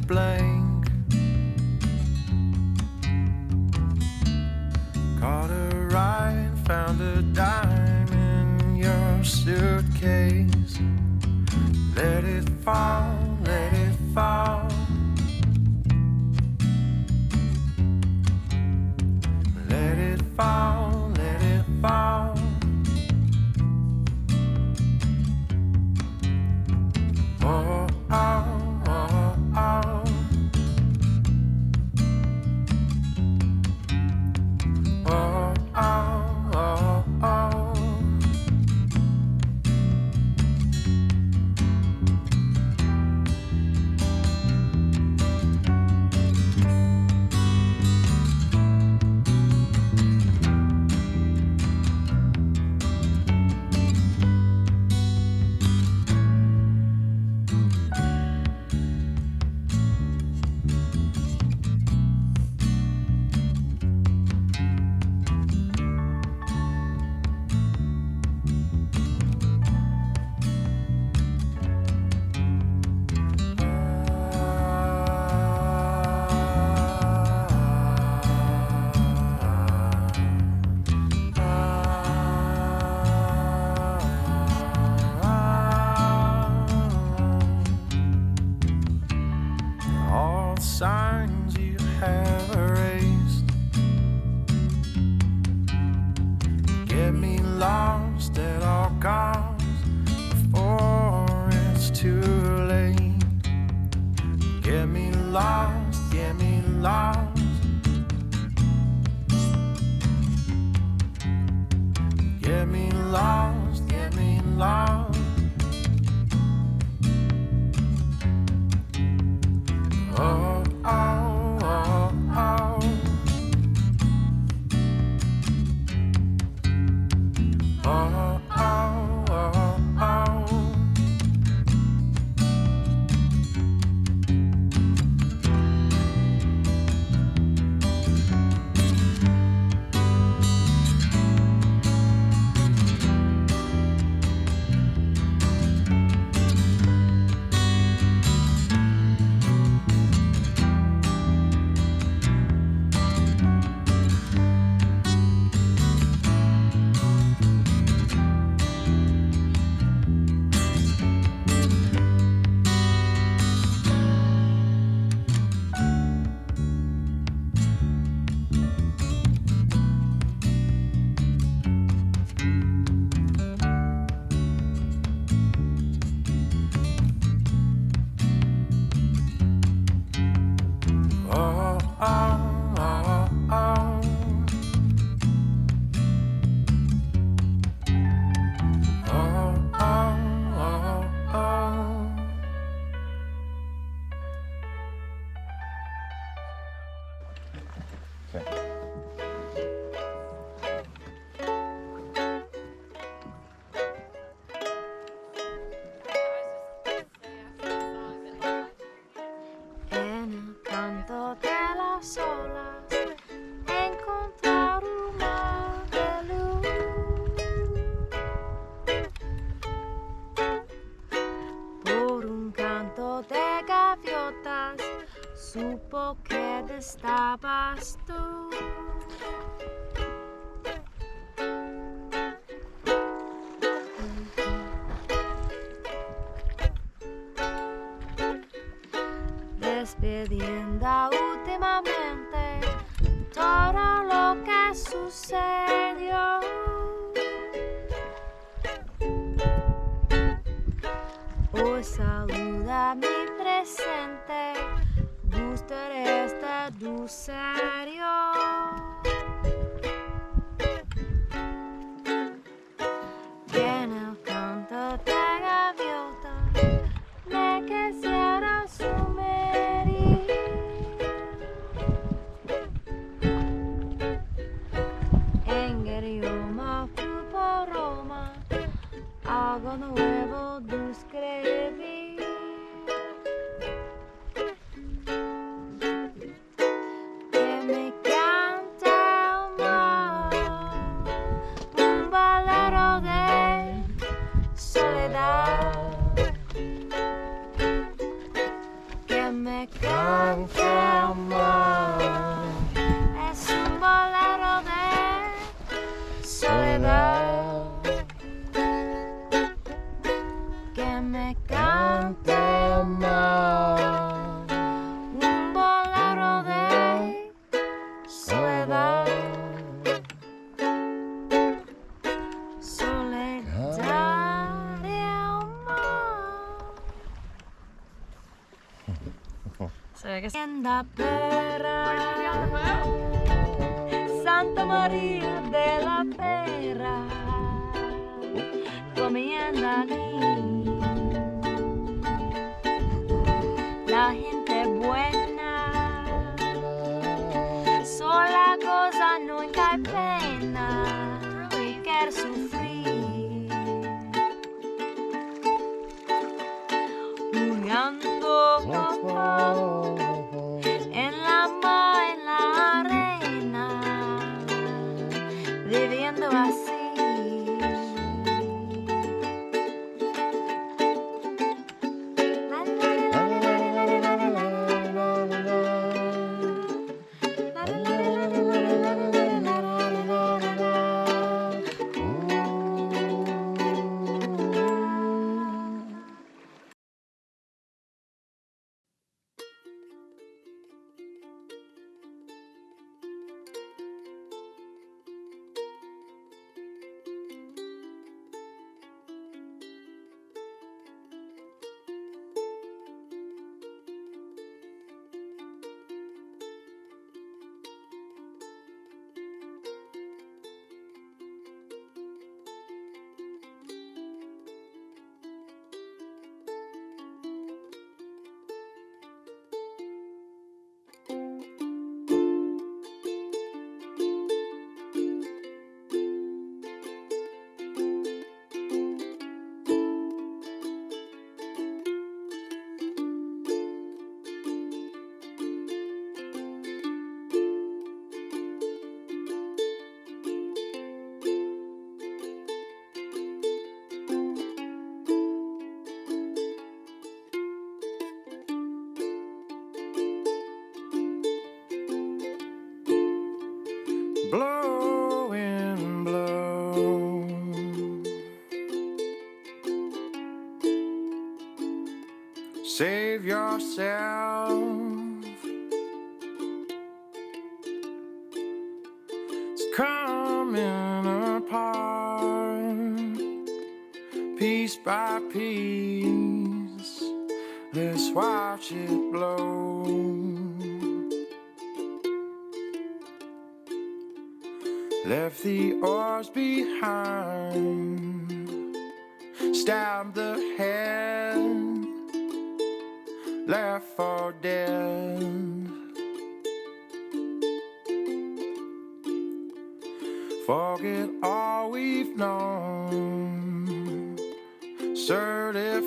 blank. Caught a ride, found a dime in your suitcase. Let it fall, let it fall. Let it fall, let it fall. Oh, oh, oh, oh. Oh, oh, oh, oh. All signs you have erased. Get me lost at all costs before it's too late. Get me lost, get me lost. Get me lost, get me lost. Oh, oh, oh, oh. Oh, oh, oh, oh. Oh, oh, oh, oh. Oh, oh, oh, oh. En el canto de las olas encontrar un mar de luz. Por un canto de gaviotas supo que estabas tú. Despidiendo últimamente todo lo que sucedió. Hoy saluda mi presente, gusta esta dulcerio. Que en el canto de gaviota me quisiera sumergir. En el idioma por Roma, algo nuevo de escribir. Que me cante el mar, un bolero de soledad. Que me cante Tienda Pera, Santa Maria de la Pera, comienda allí. La gente buena, sola cosa nunca hay pena, y quer sufrir. Jugando en la mar, en la arena, viviendo así. Blow, wind, blow. Save yourself. It's coming apart, piece by piece. Let's watch it blow. Left the oars behind, stabbed the head, left for dead. Forget all we've known, certified,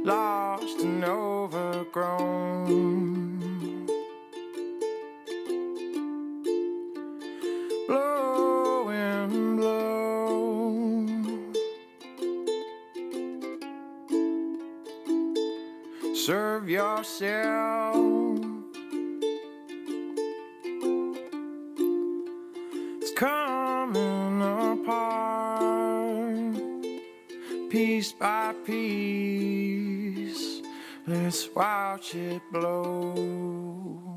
lost and overgrown. Blow, wind, blow. Serve yourself. It's coming apart, piece by piece. Let's watch it blow.